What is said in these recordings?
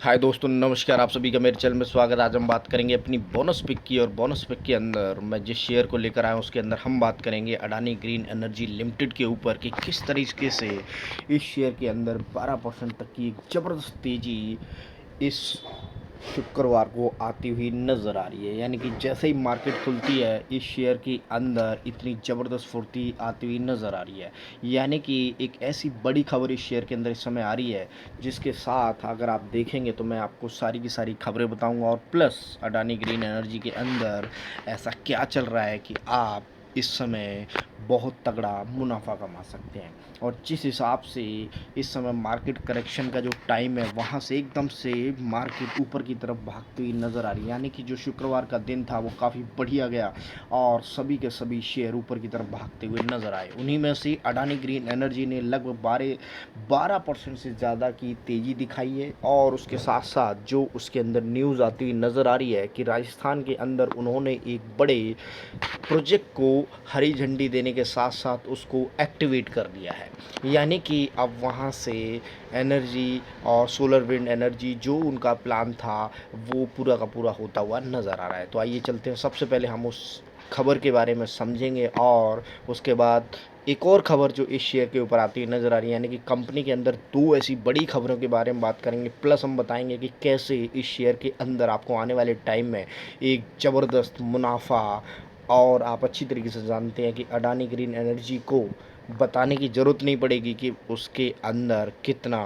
हाय दोस्तों, नमस्कार। आप सभी का मेरे चैनल में स्वागत है। आज हम बात करेंगे अपनी बोनस पिक की, और बोनस पिक के अंदर मैं जिस शेयर को लेकर आया हूँ उसके अंदर हम बात करेंगे अडानी ग्रीन एनर्जी लिमिटेड के ऊपर कि किस तरीके से इस शेयर के अंदर 12% तक की एक ज़बरदस्त तेज़ी इस शुक्रवार को आती हुई नज़र आ रही है। यानी कि जैसे ही मार्केट खुलती है इस शेयर के अंदर इतनी ज़बरदस्त फुर्ती आती हुई नज़र आ रही है। यानी कि एक ऐसी बड़ी खबर इस शेयर के अंदर इस समय आ रही है जिसके साथ अगर आप देखेंगे तो मैं आपको सारी की सारी खबरें बताऊंगा, और प्लस अडानी ग्रीन एनर्जी के अंदर ऐसा क्या चल रहा है कि आप इस समय बहुत तगड़ा मुनाफा कमा सकते हैं। और जिस हिसाब से इस समय मार्केट करेक्शन का जो टाइम है वहाँ से एकदम से मार्केट ऊपर की तरफ भागती हुई नज़र आ रही है। यानी कि जो शुक्रवार का दिन था वो काफ़ी बढ़िया गया और सभी के सभी शेयर ऊपर की तरफ भागते हुए नज़र आए। उन्हीं में से अडानी ग्रीन एनर्जी ने लगभग 12% से ज़्यादा की तेज़ी दिखाई है। और उसके साथ साथ जो उसके अंदर न्यूज़ आती हुई नज़र आ रही है कि राजस्थान के अंदर उन्होंने एक बड़े प्रोजेक्ट को हरी झंडी देने के साथ साथ उसको एक्टिवेट कर दिया है। यानी कि अब वहाँ से एनर्जी और सोलर विंड एनर्जी जो उनका प्लान था वो पूरा का पूरा होता हुआ नज़र आ रहा है। तो आइए चलते हैं, सबसे पहले हम उस खबर के बारे में समझेंगे और उसके बाद एक और खबर जो इस शेयर के ऊपर आती है नज़र आ रही है। यानी कि कंपनी के अंदर दो ऐसी बड़ी खबरों के बारे में बात करेंगे, प्लस हम बताएंगे कि कैसे इस शेयर के अंदर आपको आने वाले टाइम में एक ज़बरदस्त मुनाफा, और आप अच्छी तरीके से जानते हैं कि अडानी ग्रीन एनर्जी को बताने की ज़रूरत नहीं पड़ेगी कि उसके अंदर कितना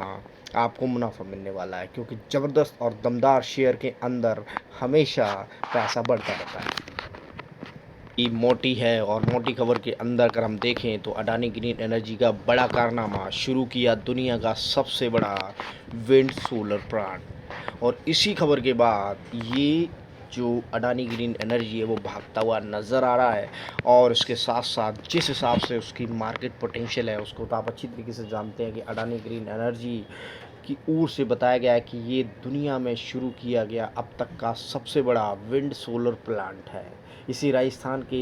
आपको मुनाफा मिलने वाला है, क्योंकि ज़बरदस्त और दमदार शेयर के अंदर हमेशा पैसा बढ़ता रहता है। मोटी है, और मोटी खबर के अंदर अगर हम देखें तो अडानी ग्रीन एनर्जी का बड़ा कारनामा शुरू किया दुनिया का सबसे बड़ा विंड सोलर प्लांट। और इसी खबर के बाद ये जो अडानी ग्रीन एनर्जी है वो भागता हुआ नज़र आ रहा है। और इसके साथ साथ जिस हिसाब से उसकी मार्केट पोटेंशियल है उसको तो आप अच्छी तरीके से जानते हैं कि अडानी ग्रीन एनर्जी की ओर से बताया गया है कि ये दुनिया में शुरू किया गया अब तक का सबसे बड़ा विंड सोलर प्लांट है। इसी राजस्थान के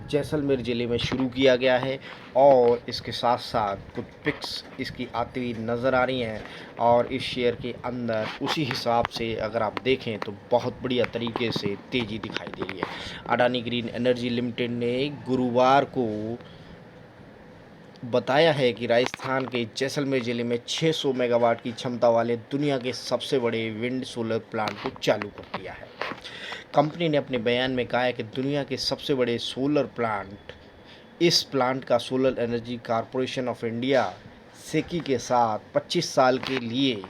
जैसलमेर ज़िले में शुरू किया गया है। और इसके साथ साथ कुछ पिक्स इसकी आती हुई नज़र आ रही हैं, और इस शेयर के अंदर उसी हिसाब से अगर आप देखें तो बहुत बढ़िया तरीके से तेज़ी दिखाई दे रही है। अडानी ग्रीन एनर्जी लिमिटेड ने गुरुवार को बताया है कि राजस्थान के जैसलमेर ज़िले में 600 मेगावाट की क्षमता वाले दुनिया के सबसे बड़े विंड सोलर प्लांट को चालू कर दिया है। कंपनी ने अपने बयान में कहा है कि दुनिया के सबसे बड़े सोलर प्लांट, इस प्लांट का solar energy corporation of India SECI के साथ 25 साल के लिए,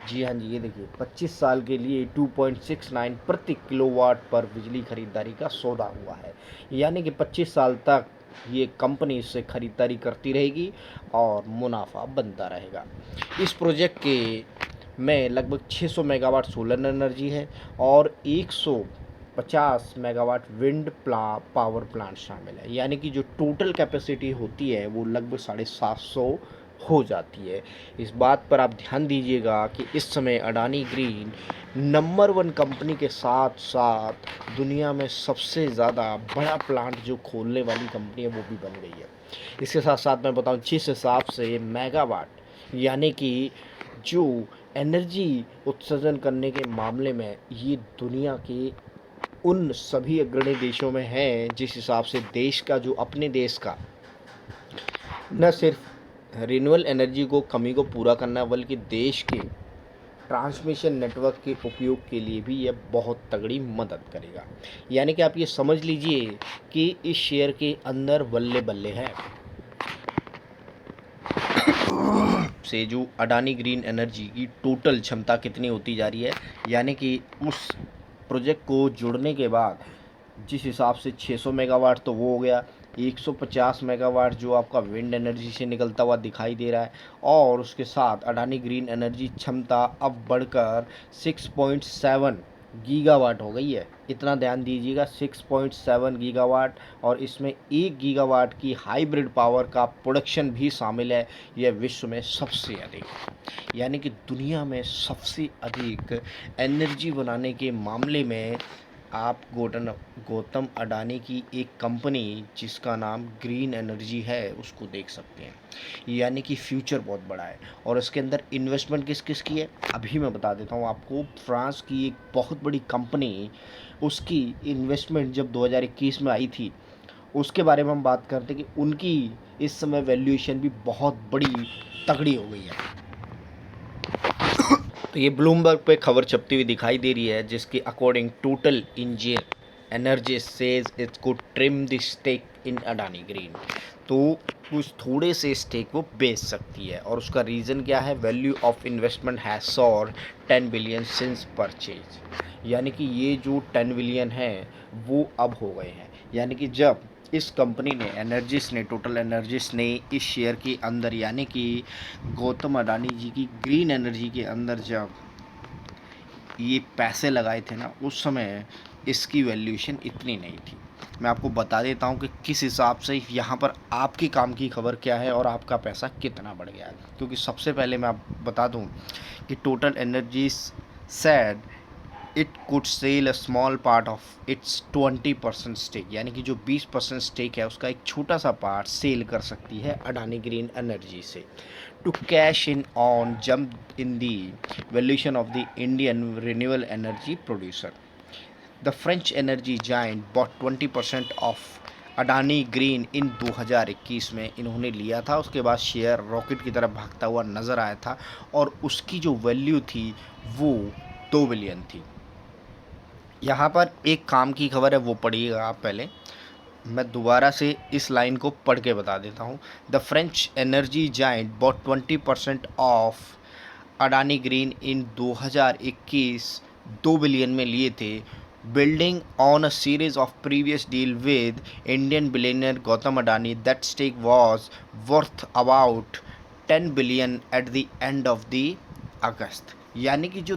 जी हाँ जी, ये देखिए 25 साल के लिए 2.69 प्रति किलोवाट पर बिजली खरीदारी का सौदा हुआ है। यानी कि 25 साल तक ये कंपनी इससे खरीदारी करती रहेगी और मुनाफा बनता रहेगा। इस प्रोजेक्ट के में लगभग 600 मेगावाट सोलर एनर्जी है और 150 मेगावाट विंड पावर प्लांट शामिल है। यानी कि जो टोटल कैपेसिटी होती है वो लगभग 750 हो जाती है। इस बात पर आप ध्यान दीजिएगा कि इस समय अडानी ग्रीन नंबर 1 कंपनी के साथ साथ दुनिया में सबसे ज़्यादा बड़ा प्लांट जो खोलने वाली कंपनी है वो भी बन गई है। इसके साथ साथ मैं बताऊं, जिस हिसाब से मेगावाट यानी कि जो एनर्जी उत्सर्जन करने के मामले में ये दुनिया के उन सभी अग्रणी देशों में है, जिस हिसाब से देश का जो अपने देश का न सिर्फ रिन्यूएबल एनर्जी को कमी को पूरा करना है बल्कि देश के ट्रांसमिशन नेटवर्क के उपयोग के लिए भी यह बहुत तगड़ी मदद करेगा। यानी कि आप ये समझ लीजिए कि इस शेयर के अंदर बल्ले बल्ले है से जो अडानी ग्रीन एनर्जी की टोटल क्षमता कितनी होती जा रही है। यानी कि उस प्रोजेक्ट को जुड़ने के बाद जिस हिसाब से 600 मेगावाट तो वो हो गया, 150 मेगावाट जो आपका विंड एनर्जी से निकलता हुआ दिखाई दे रहा है, और उसके साथ अडानी ग्रीन एनर्जी क्षमता अब बढ़कर 6.7 गीगावाट हो गई है। इतना ध्यान दीजिएगा, 6.7 गीगावाट, और इसमें 1 गीगावाट की हाइब्रिड पावर का प्रोडक्शन भी शामिल है। यह विश्व में सबसे अधिक, यानी कि दुनिया में सबसे अधिक एनर्जी बनाने के मामले में आप गौतम अडानी की एक कंपनी जिसका नाम ग्रीन एनर्जी है उसको देख सकते हैं। यानी कि फ्यूचर बहुत बड़ा है और इसके अंदर इन्वेस्टमेंट किस किस की है अभी मैं बता देता हूँ आपको। फ्रांस की एक बहुत बड़ी कंपनी, उसकी इन्वेस्टमेंट जब 2021 में आई थी उसके बारे में हम बात करते हैं कि उनकी इस समय वैल्यूएशन भी बहुत बड़ी तगड़ी हो गई है। तो ये ब्लूमबर्ग पे खबर छपती हुई दिखाई दे रही है जिसके according total engineer energy says its could trim the stake in Adani green. तो कुछ थोड़े से स्टेक वो बेच सकती है और उसका रीज़न क्या है, value of investment has soar 10 billion since purchase. यानी कि ये जो 10 बिलियन है वो अब हो गए हैं। यानी कि जब इस कंपनी ने एनर्जिस ने टोटल एनर्जिस ने इस शेयर के अंदर यानी कि गौतम अडानी जी की ग्रीन एनर्जी के अंदर जब ये पैसे लगाए थे ना उस समय इसकी वैल्यूएशन इतनी नहीं थी। मैं आपको बता देता हूँ कि किस हिसाब से यहाँ पर आपके काम की खबर क्या है और आपका पैसा कितना बढ़ गया है। क्योंकि सबसे पहले मैं आप बता दूँ कि total energies said it could sell a small part of its 20% stake. यानी कि जो 20% स्टेक है उसका एक छोटा सा पार्ट सेल कर सकती है अडानी ग्रीन एनर्जी से to cash in on jump in the valuation of the Indian renewable energy producer. The French energy giant bought 20% of Adani green in 2021 में इन्होंने लिया था। उसके बाद शेयर रॉकेट की तरफ भागता हुआ नज़र आया था और उसकी जो वैल्यू थी वो 2 बिलियन थी। यहाँ पर एक काम की खबर है वो पढ़िएगा आप पहले, मैं दोबारा से इस लाइन को पढ़ के बता देता हूँ। The French energy giant bought 20% of Adani green in 2021 2 billion में लिए थे, building on a series of previous deal with Indian billionaire Gautam Adani that stake was worth about 10 billion at the end of the August. यानी कि जो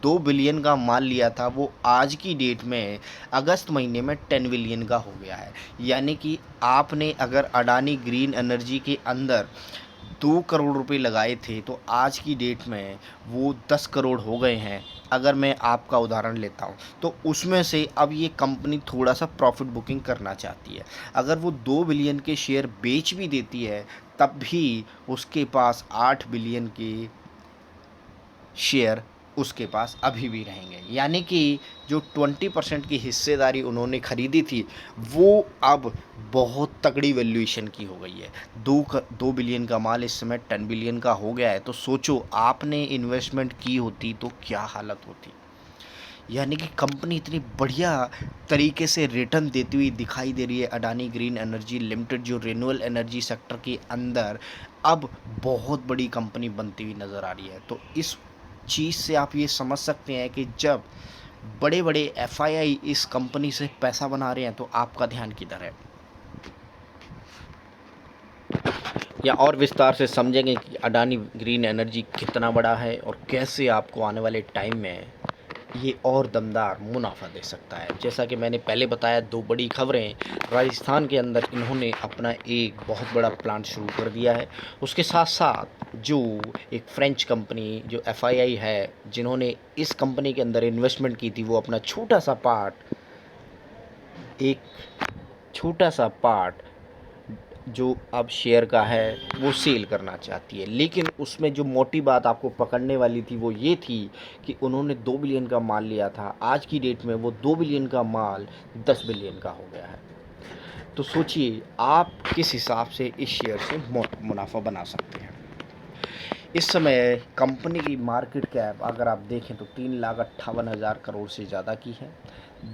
2 billion का माल लिया था वो आज की डेट में अगस्त महीने में 10 बिलियन का हो गया है। यानी कि आपने अगर अडानी ग्रीन एनर्जी के अंदर 2 करोड़ रुपए लगाए थे तो आज की डेट में वो 10 करोड़ हो गए हैं। अगर मैं आपका उदाहरण लेता हूँ तो उसमें से अब ये कंपनी थोड़ा सा प्रॉफिट बुकिंग करना चाहती है। अगर वो 2 बिलियन के शेयर बेच भी देती है तब भी उसके पास 8 बिलियन के शेयर उसके पास अभी भी रहेंगे। यानी कि जो 20% की हिस्सेदारी उन्होंने खरीदी थी वो अब बहुत तगड़ी वैल्यूएशन की हो गई है। 2 बिलियन का माल इस समय 10 बिलियन का हो गया है। तो सोचो आपने इन्वेस्टमेंट की होती तो क्या हालत होती। यानी कि कंपनी इतनी बढ़िया तरीके से रिटर्न देती हुई दिखाई दे रही है अडानी ग्रीन एनर्जी लिमिटेड, जो रिन्यूएबल एनर्जी सेक्टर के अंदर अब बहुत बड़ी कंपनी बनती हुई नज़र आ रही है। तो इस चीज़ से आप ये समझ सकते हैं कि जब बड़े बड़े एफआईआई इस कंपनी से पैसा बना रहे हैं तो आपका ध्यान किधर है। या और विस्तार से समझेंगे कि अडानी ग्रीन एनर्जी कितना बड़ा है और कैसे आपको आने वाले टाइम में ये और दमदार मुनाफा दे सकता है। जैसा कि मैंने पहले बताया, 2 बड़ी खबरें, राजस्थान के अंदर इन्होंने अपना एक बहुत बड़ा प्लांट शुरू कर दिया है। उसके साथ साथ जो एक फ्रेंच कंपनी जो एफआईआई है जिन्होंने इस कंपनी के अंदर इन्वेस्टमेंट की थी वो अपना छोटा सा पार्ट जो अब शेयर का है वो सेल करना चाहती है। लेकिन उसमें जो मोटी बात आपको पकड़ने वाली थी वो ये थी कि उन्होंने 2 बिलियन का माल लिया था, आज की डेट में वो 2 बिलियन का माल 10 बिलियन का हो गया है। तो सोचिए आप किस हिसाब से इस शेयर से मुनाफा बना सकते हैं। इस समय कंपनी की मार्केट कैप अगर आप देखें तो 3,58,000 करोड़ से ज़्यादा की है।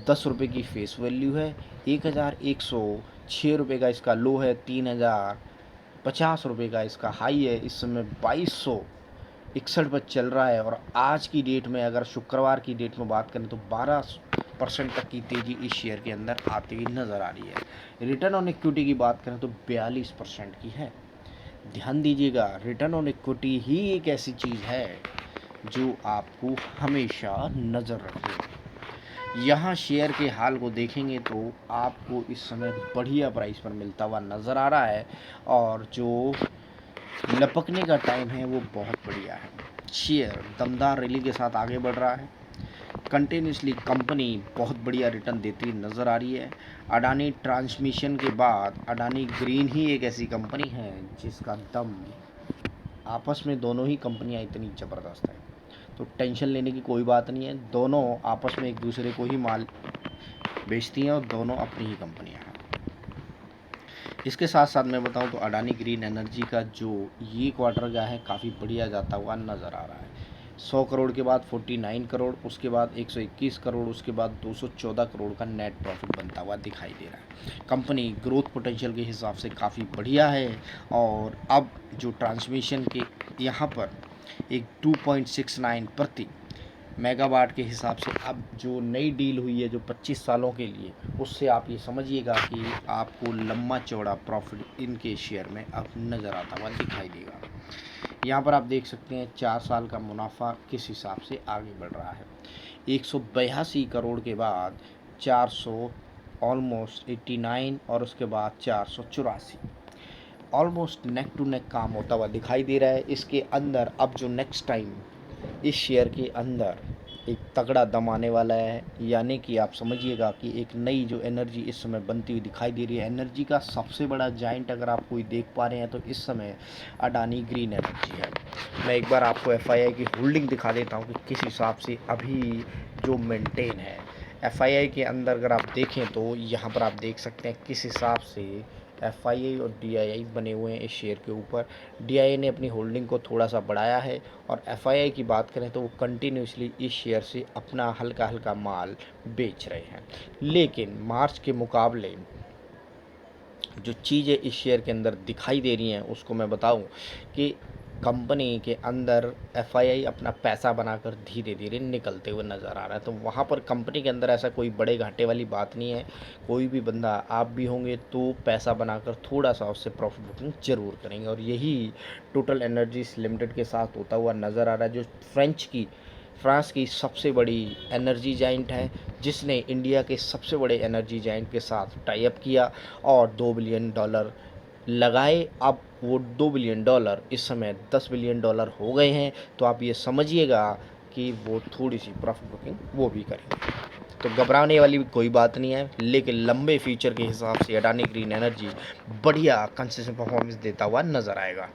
10 रुपये की फेस वैल्यू है। 1,106 रुपये का इसका लो है। 3,050 रुपये का इसका हाई है। इस समय 2261 पर चल रहा है और आज की डेट में अगर शुक्रवार की डेट में बात करें तो 12% तक की तेज़ी इस शेयर के अंदर आती हुई नज़र आ रही है। रिटर्न ऑन इक्विटी की बात करें तो 42% की है। ध्यान दीजिएगा, रिटर्न ऑन इक्विटी ही एक ऐसी चीज़ है जो आपको हमेशा नज़र रखेगी। यहाँ शेयर के हाल को देखेंगे तो आपको इस समय बढ़िया प्राइस पर मिलता हुआ नज़र आ रहा है और जो लपकने का टाइम है वो बहुत बढ़िया है। शेयर दमदार रैली के साथ आगे बढ़ रहा है। कंटिन्यूसली कंपनी बहुत बढ़िया रिटर्न देती नज़र आ रही है। अडानी ट्रांसमिशन के बाद अडानी ग्रीन ही एक ऐसी कंपनी है जिसका दम, आपस में दोनों ही कंपनियां इतनी ज़बरदस्त है, तो टेंशन लेने की कोई बात नहीं है। दोनों आपस में एक दूसरे को ही माल बेचती हैं और दोनों अपनी ही कंपनियां हैं। इसके साथ साथ मैं बताऊं तो अडानी ग्रीन एनर्जी का जो ये क्वार्टर गया है काफ़ी बढ़िया जाता हुआ नज़र आ रहा है। 100 करोड़ के बाद 49 करोड़, उसके बाद 121 करोड़, उसके बाद 214 करोड़ का नेट प्रॉफिट बनता हुआ दिखाई दे रहा है। कंपनी ग्रोथ पोटेंशियल के हिसाब से काफ़ी बढ़िया है और अब जो ट्रांसमिशन के यहाँ पर एक 2.69 प्रति मेगावाट के हिसाब से अब जो नई डील हुई है जो 25 सालों के लिए, उससे आप ये समझिएगा कि आपको लंबा चौड़ा प्रॉफिट इनके शेयर में अब नज़र आता हुआ दिखाई देगा। यहाँ पर आप देख सकते हैं 4 साल का मुनाफा किस हिसाब से आगे बढ़ रहा है। 182 करोड़ के बाद 400 ऑलमोस्ट 89 और उसके बाद 484, ऑलमोस्ट नेक टू नेक काम होता हुआ दिखाई दे रहा है। इसके अंदर अब जो नेक्स्ट टाइम इस शेयर के अंदर एक तगड़ा दम आने वाला है, यानी कि आप समझिएगा कि एक नई जो एनर्जी इस समय बनती हुई दिखाई दे रही है। एनर्जी का सबसे बड़ा जाइंट अगर आप कोई देख पा रहे हैं तो इस समय अडानी ग्रीन एनर्जी है। मैं एक बार आपको एफआईआई की होल्डिंग दिखा देता हूं कि किस हिसाब से अभी जो मेंटेन है। एफआईआई के अंदर अगर आप देखें तो यहाँ पर आप देख सकते हैं किस हिसाब से एफआईआई और डीआईआई बने हुए हैं इस शेयर के ऊपर। डीआईआई ने अपनी होल्डिंग को थोड़ा सा बढ़ाया है और एफआईआई की बात करें तो वो कंटिन्यूसली इस शेयर से अपना हल्का हल्का माल बेच रहे हैं। लेकिन मार्च के मुकाबले जो चीज़ें इस शेयर के अंदर दिखाई दे रही हैं उसको मैं बताऊं कि कंपनी के अंदर एफआईआई अपना पैसा बनाकर धीरे धीरे निकलते हुए नज़र आ रहा है। तो वहाँ पर कंपनी के अंदर ऐसा कोई बड़े घाटे वाली बात नहीं है। कोई भी बंदा, आप भी होंगे तो पैसा बनाकर थोड़ा सा उससे प्रॉफिट बुकिंग जरूर करेंगे और यही टोटल एनर्जीज लिमिटेड के साथ होता हुआ नज़र आ रहा है, जो फ्रांस की सबसे बड़ी एनर्जी जाइंट है, जिसने इंडिया के सबसे बड़े एनर्जी जाइंट के साथ टाई अप किया और $2 बिलियन लगाए। अब वो $2 बिलियन इस समय $10 बिलियन हो गए हैं। तो आप ये समझिएगा कि वो थोड़ी सी प्रॉफिट बुकिंग वो भी करेंगे, तो घबराने वाली भी कोई बात नहीं है। लेकिन लंबे फ्यूचर के हिसाब से अडानी ग्रीन एनर्जी बढ़िया कंसिस्टेंट परफॉर्मेंस देता हुआ नज़र आएगा।